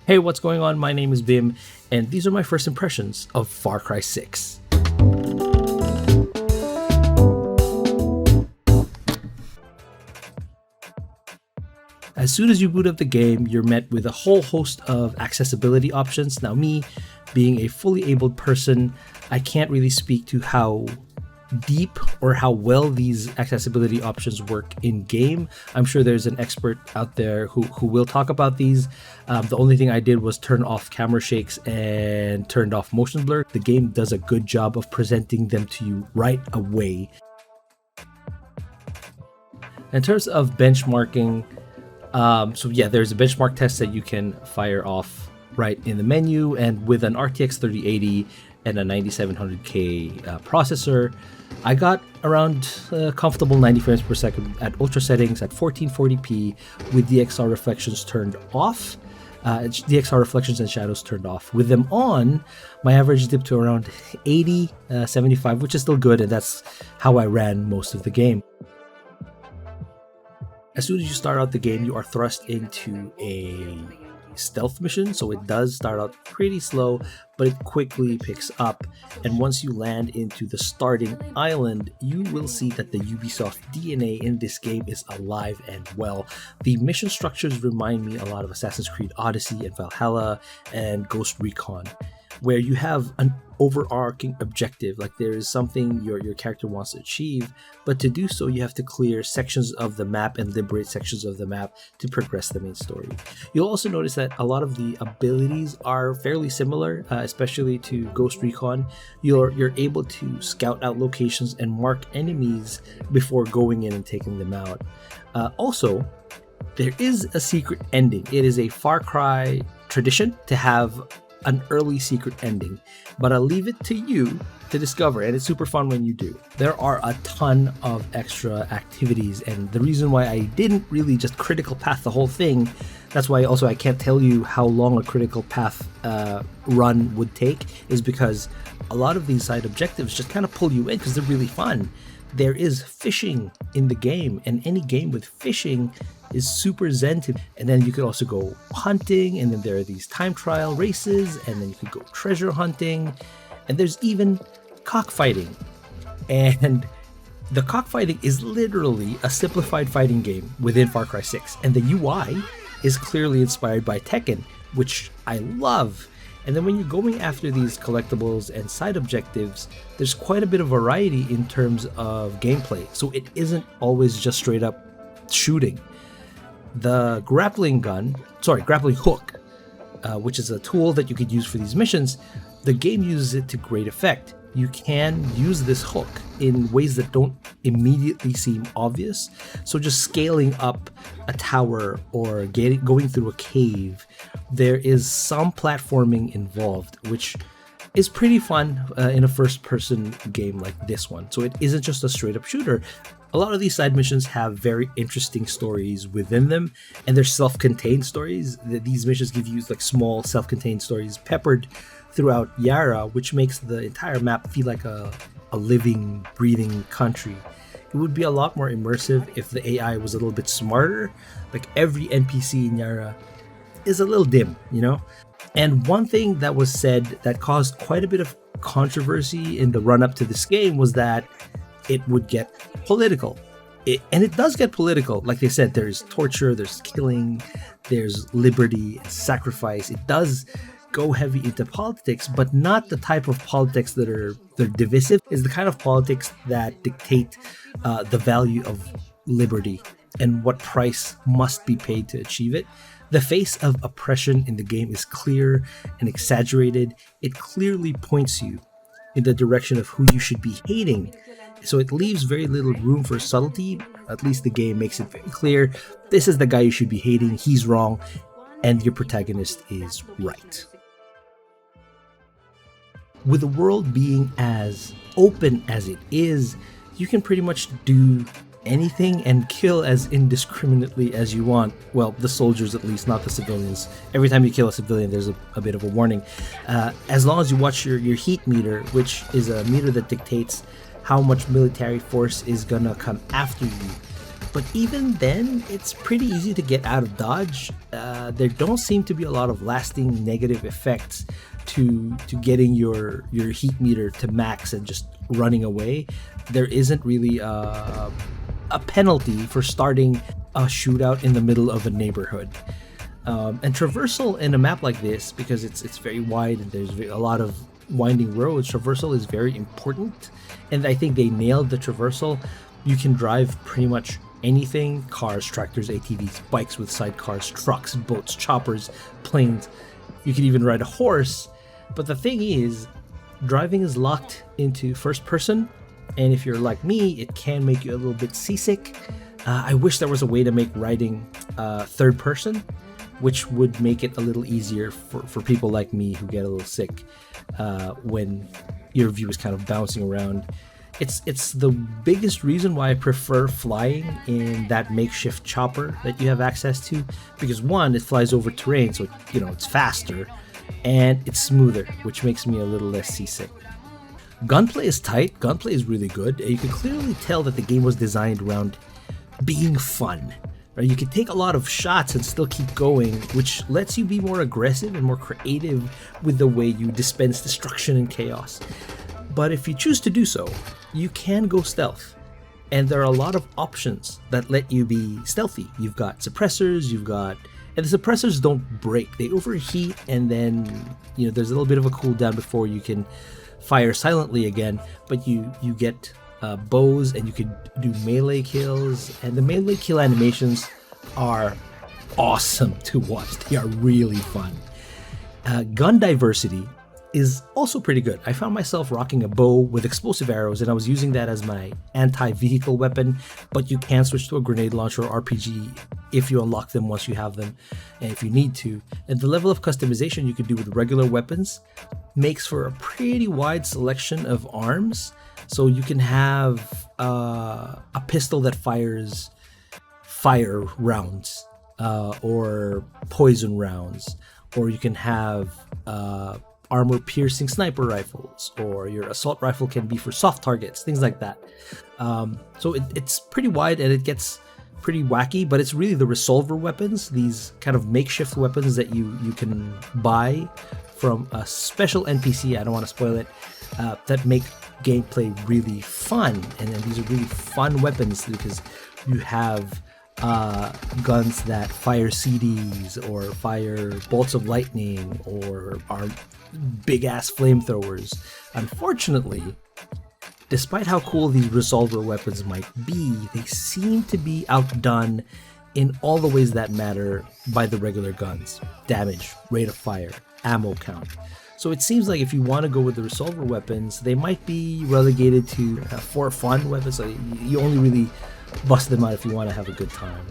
Hey, what's going on? My name is Bim, and these are my first impressions of Far Cry 6. As soon as you boot up the game, you're met with a whole host of accessibility options. Now, me, being a fully abled person, I can't really speak to how deep or how well these accessibility options work in game. I'm sure there's an expert out there who will talk about these. The only thing I did was turn off camera shakes and turned off motion blur. The game does a good job of presenting them to you right away. In terms of benchmarking, there's a benchmark test that you can fire off right in the menu, and with an RTX 3080 and a 9700K processor, I got around a comfortable 90 frames per second at ultra settings at 1440p with DXR reflections turned off. DXR reflections and shadows turned off. With them on, my average dipped to around 80, 75, which is still good, and that's how I ran most of the game. As soon as you start out the game, you are thrust into a stealth mission, so it does start out pretty slow, but it quickly picks up, and once you land into the starting island, you will see that the Ubisoft DNA in this game is alive and well. The mission structures remind me a lot of Assassin's Creed Odyssey and Valhalla and Ghost Recon, where you have an overarching objective, like there is something your character wants to achieve, but to do so you have to clear sections of the map and liberate sections of the map to progress the main story. You'll also notice that a lot of the abilities are fairly similar, especially to Ghost Recon. You're able to scout out locations and mark enemies before going in and taking them out. Also, there is a secret ending. It is a Far Cry tradition to have an early secret ending, but I'll leave it to you to discover, and it's super fun when you do. There are a ton of extra activities, and the reason why I didn't really just critical path the whole thing, that's why also I can't tell you how long a critical path run would take, is because a lot of these side objectives just kind of pull you in because they're really fun. There is fishing in the game, and any game with fishing is super zen to me. And then you could also go hunting, and then there are these time trial races, and then you could go treasure hunting, and there's even cockfighting. And the cockfighting is literally a simplified fighting game within Far Cry 6, and the UI is clearly inspired by Tekken, which I love. And then when you're going after these collectibles and side objectives, there's quite a bit of variety in terms of gameplay. So it isn't always just straight up shooting. The grappling hook, which is a tool that you could use for these missions, the game uses it to great effect. You can use this hook in ways that don't immediately seem obvious. So just scaling up a tower or going through a cave, there is some platforming involved, which is pretty fun in a first-person game like this one. So it isn't just a straight-up shooter. A lot of these side missions have very interesting stories within them, and they're self-contained stories. These missions give you like small self-contained stories peppered throughout Yara, which makes the entire map feel like a living, breathing country. It would be a lot more immersive if the AI was a little bit smarter. Like every NPC in Yara is a little dim, you know? And one thing that was said that caused quite a bit of controversy in the run-up to this game was that it would get political. And it does get political. Like they said, there's torture, there's killing, there's liberty, sacrifice. It does go heavy into politics, but not the type of politics that are divisive. It's the kind of politics that dictate the value of liberty and what price must be paid to achieve it. The face of oppression in the game is clear and exaggerated. It clearly points you in the direction of who you should be hating. So it leaves very little room for subtlety. At least the game makes it very clear. This is the guy you should be hating. He's wrong. And your protagonist is right. With the world being as open as it is, you can pretty much do anything and kill as indiscriminately as you want. Well, the soldiers at least, not the civilians. Every time you kill a civilian, there's a bit of a warning. As long as you watch your heat meter, which is a meter that dictates how much military force is gonna come after you. But even then, it's pretty easy to get out of dodge. There don't seem to be a lot of lasting negative effects to getting your heat meter to max and just running away. There isn't really a penalty for starting a shootout in the middle of a neighborhood. And traversal in a map like this, because it's very wide and there's a lot of winding roads, traversal is very important. And I think they nailed the traversal. You can drive pretty much anything: cars, tractors, ATVs, bikes with sidecars, trucks, boats, choppers, planes. You can even ride a horse. But the thing is, driving is locked into first person, and if you're like me, it can make you a little bit seasick. I wish there was a way to make riding third person, which would make it a little easier for people like me who get a little sick when your view is kind of bouncing around. It's the biggest reason why I prefer flying in that makeshift chopper that you have access to, because one, it flies over terrain, so it's faster, and it's smoother, which makes me a little less seasick. Gunplay is tight. Gunplay is really good. You can clearly tell that the game was designed around being fun. Right? You can take a lot of shots and still keep going, which lets you be more aggressive and more creative with the way you dispense destruction and chaos. But if you choose to do so, you can go stealth. And there are a lot of options that let you be stealthy. You've got suppressors, and the suppressors don't break. They overheat, and then there's a little bit of a cooldown before you can fire silently again. But you get bows, and you can do melee kills, and the melee kill animations are awesome to watch. They are really fun. Gun diversity is also pretty good. I found myself rocking a bow with explosive arrows, and I was using that as my anti-vehicle weapon, but you can switch to a grenade launcher or RPG if you unlock them once you have them, and if you need to. And the level of customization you can do with regular weapons makes for a pretty wide selection of arms. So you can have a pistol that fires fire rounds or poison rounds, or you can have armor-piercing sniper rifles, or your assault rifle can be for soft targets, things like that. So it's pretty wide, and it gets pretty wacky, but it's really the resolver weapons, these kind of makeshift weapons that you can buy from a special NPC, I don't want to spoil it, that make gameplay really fun. And then these are really fun weapons because you have guns that fire CDs or fire bolts of lightning or are big ass flamethrowers. Unfortunately, despite how cool these resolver weapons might be, they seem to be outdone in all the ways that matter by the regular guns: damage, rate of fire, ammo count. So it seems like if you want to go with the resolver weapons, they might be relegated to for fun weapons. So you only really bust them out if you want to have a good time.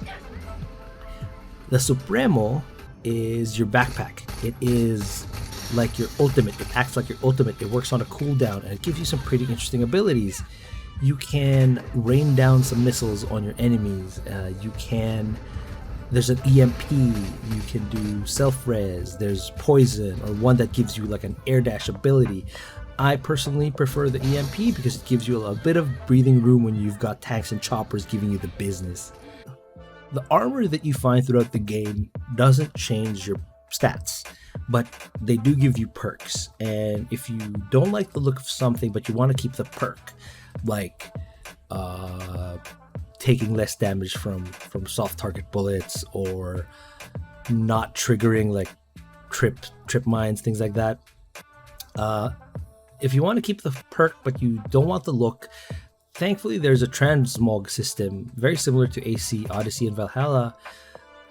The Supremo is your backpack. It is like your ultimate. It acts like your ultimate. It works on a cooldown, and it gives you some pretty interesting abilities. You can rain down some missiles on your enemies. There's an EMP. You can do self-res. There's poison, or one that gives you like an air dash ability. I personally prefer the EMP because it gives you a bit of breathing room when you've got tanks and choppers giving you the business. The armor that you find throughout the game doesn't change your stats, but they do give you perks. And if you don't like the look of something but you want to keep the perk, like taking less damage from soft target bullets, or not triggering like trip mines, things like that. If you want to keep the perk but you don't want the look, thankfully there's a transmog system very similar to AC, Odyssey, and Valhalla,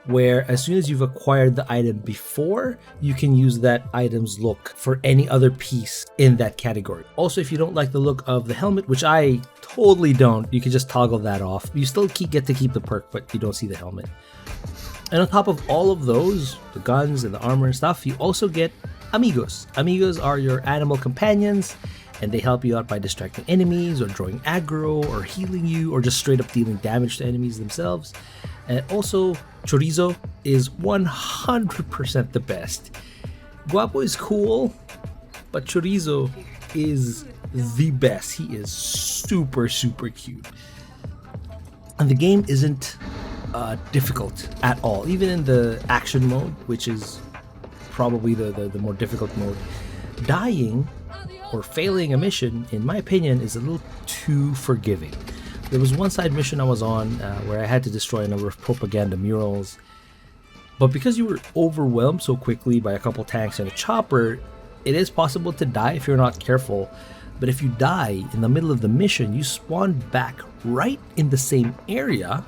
where as soon as you've acquired the item before, you can use that item's look for any other piece in that category. Also, if you don't like the look of the helmet, which I totally don't, you can just toggle that off. You still get to keep the perk, but you don't see the helmet. And on top of all of those, the guns and the armor and stuff, you also get amigos. Amigos are your animal companions, and they help you out by distracting enemies, or drawing aggro, or healing you, or just straight up dealing damage to enemies themselves. And also, Chorizo is 100% the best. Guapo is cool, but Chorizo is the best. He is super, super cute. And the game isn't difficult at all, even in the action mode, which is probably the more difficult mode. Dying or failing a mission, in my opinion, is a little too forgiving. There was one side mission I was on where I had to destroy a number of propaganda murals, but because you were overwhelmed so quickly by a couple tanks and a chopper, it is possible to die if you're not careful. But if you die in the middle of the mission, you spawn back right in the same area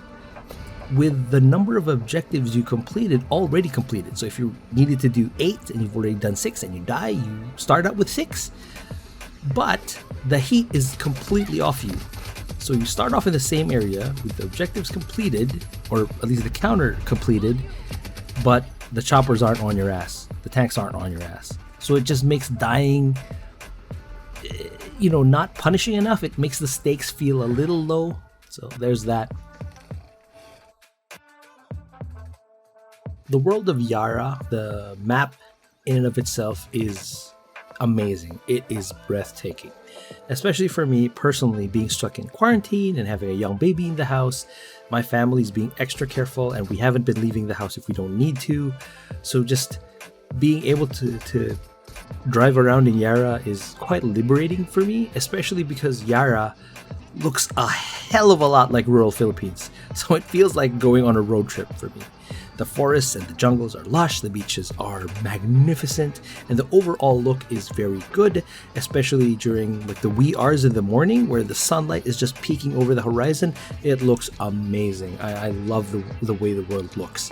with the number of objectives you completed already completed. So if you needed to do 8 and you've already done 6 and you die, you start out with 6. But the heat is completely off you. So you start off in the same area with the objectives completed, or at least the counter completed, but the choppers aren't on your ass. The tanks aren't on your ass. So it just makes dying, not punishing enough. It makes the stakes feel a little low. So there's that. The world of Yara, the map in and of itself, is amazing. It is breathtaking. Especially for me personally, being stuck in quarantine and having a young baby in the house. My family's being extra careful and we haven't been leaving the house if we don't need to. So just being able to drive around in Yara is quite liberating for me, especially because Yara looks a hell of a lot like rural Philippines. So it feels like going on a road trip for me. The forests and the jungles are lush, the beaches are magnificent, and the overall look is very good, especially during the wee hours in the morning where the sunlight is just peeking over the horizon. It looks amazing. I love the way the world looks.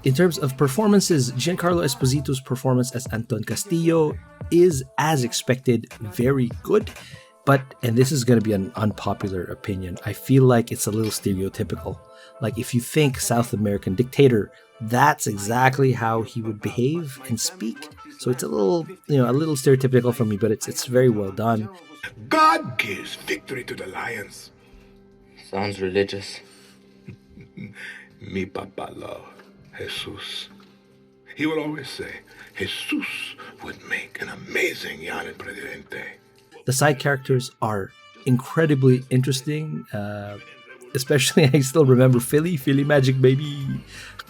In terms of performances, Giancarlo Esposito's performance as Anton Castillo is, as expected, very good. But, and this is going to be an unpopular opinion, I feel like it's a little stereotypical. Like, if you think South American dictator, that's exactly how he would behave and speak. So it's a little stereotypical for me, but it's very well done. God gives victory to the lions. Sounds religious. Mi papa love Jesus. He will always say, Jesus would make an amazing Yaran Presidente. The side characters are incredibly interesting. Especially, I still remember Philly Magic Baby.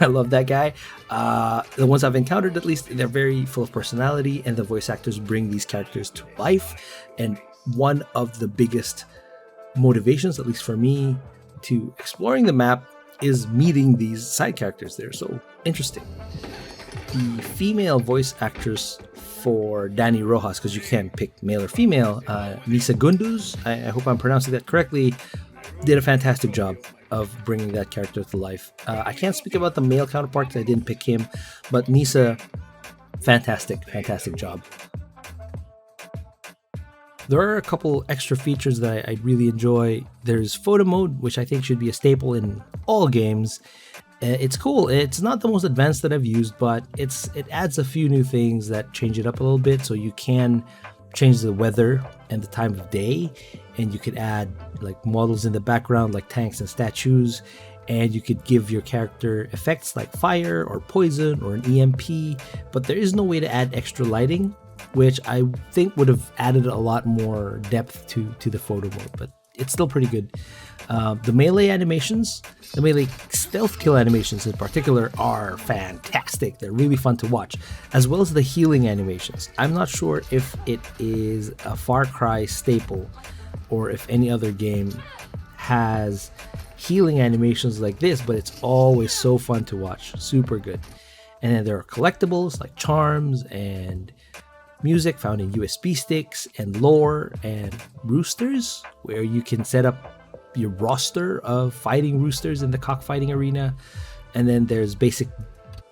I love that guy. The ones I've encountered, at least, they're very full of personality, and the voice actors bring these characters to life. And one of the biggest motivations, at least for me, to exploring the map is meeting these side characters. They're so interesting. The female voice actors for Danny Rojas, because you can't pick male or female, Nisa Gunduz, I hope I'm pronouncing that correctly, did a fantastic job of bringing that character to life. I can't speak about the male counterpart because I didn't pick him, but Nisa, fantastic job. There are a couple extra features that I really enjoy. There's photo mode, which I think should be a staple in all games. It's cool. It's not the most advanced that I've used, but it adds a few new things that change it up a little bit. So you can change the weather and the time of day, and you could add models in the background like tanks and statues, and you could give your character effects like fire or poison or an EMP, but there is no way to add extra lighting, which I think would have added a lot more depth to the photo mode, but it's still pretty good. The melee animations, the melee stealth kill animations in particular, are fantastic. They're really fun to watch, as well as the healing animations. I'm not sure if it is a Far Cry staple or if any other game has healing animations like this, but it's always so fun to watch. Super good. And then there are collectibles like charms and music found in USB sticks, and lore and roosters, where you can set up your roster of fighting roosters in the cockfighting arena. And then there's basic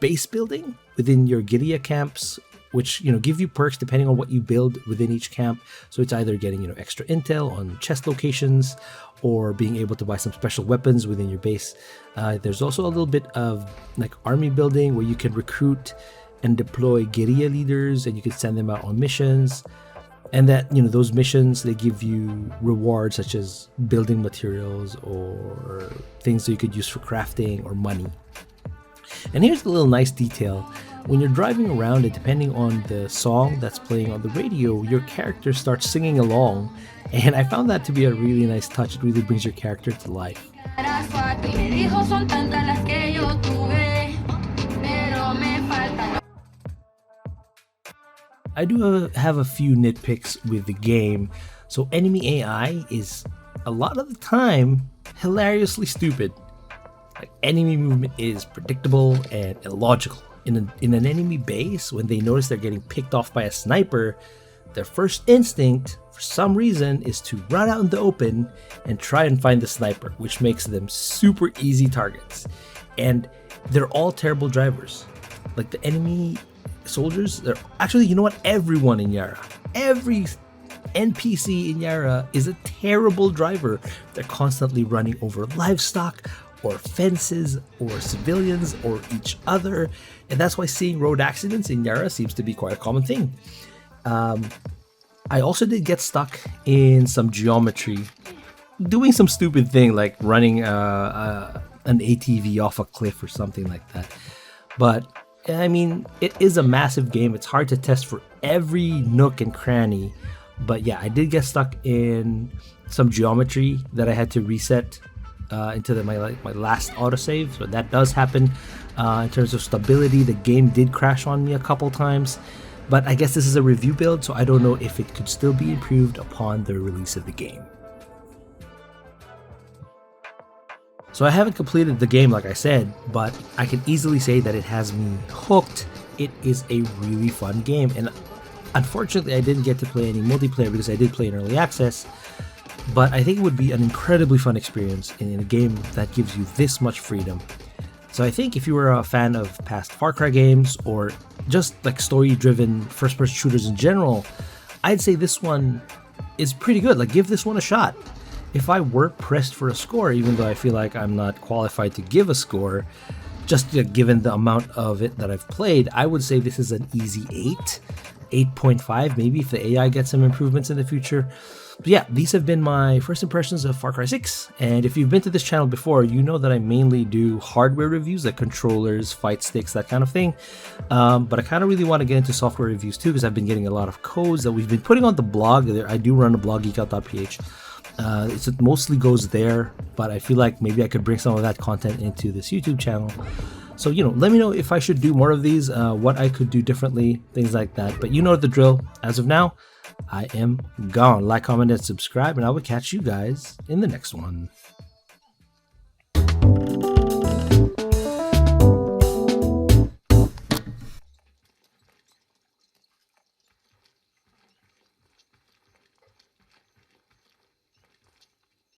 base building within your guerrilla camps, which give you perks depending on what you build within each camp. So it's either getting extra intel on chest locations or being able to buy some special weapons within your base. There's also a little bit of army building where you can recruit and deploy guerrilla leaders, and you can send them out on missions. And that those missions, they give you rewards such as building materials or things that you could use for crafting or money. And here's the little nice detail. When you're driving around, and depending on the song that's playing on the radio, your character starts singing along, and I found that to be a really nice touch. It really brings your character to life. I do have a few nitpicks with the game. So enemy AI is a lot of the time hilariously stupid. Like enemy movement is predictable and illogical. In an enemy base, when they notice they're getting picked off by a sniper, their first instinct, for some reason, is to run out in the open and try and find the sniper, which makes them super easy targets. And they're all terrible drivers. Like the enemy soldiers, they're actually, you know what? Everyone in Yara, every NPC in Yara is a terrible driver. They're constantly running over livestock or fences or civilians or each other, and that's why seeing road accidents in Yara seems to be quite a common thing. I also did get stuck in some geometry, doing some stupid thing like running an ATV off a cliff or something like that. But I mean, it is a massive game. It's hard to test for every nook and cranny. But yeah, I did get stuck in some geometry that I had to reset into my last autosave. So that does happen. In terms of stability, the game did crash on me a couple times. But I guess this is a review build, so I don't know if it could still be improved upon the release of the game. So I haven't completed the game like I said, but I can easily say that it has me hooked. It is a really fun game, and unfortunately I didn't get to play any multiplayer because I did play in early access, but I think it would be an incredibly fun experience in a game that gives you this much freedom. So I think if you were a fan of past Far Cry games or just like story-driven first-person shooters in general, I'd say this one is pretty good. Like, give this one a shot. If I were pressed for a score, even though I feel like I'm not qualified to give a score, just given the amount of it that I've played, I would say this is an easy 8.5 maybe if the AI gets some improvements in the future. But yeah, these have been my first impressions of Far Cry 6, and if you've been to this channel before, you know that I mainly do hardware reviews, like controllers, fight sticks, that kind of thing. But I kind of really want to get into software reviews too, because I've been getting a lot of codes that we've been putting on the blog. I do run a blog, geekout.ph. It mostly goes there, but I feel like maybe I could bring some of that content into this YouTube channel. So, let me know if I should do more of these, what I could do differently, things like that. But you know the drill. As of now, I am gone. Like, comment, and subscribe, and I will catch you guys in the next one.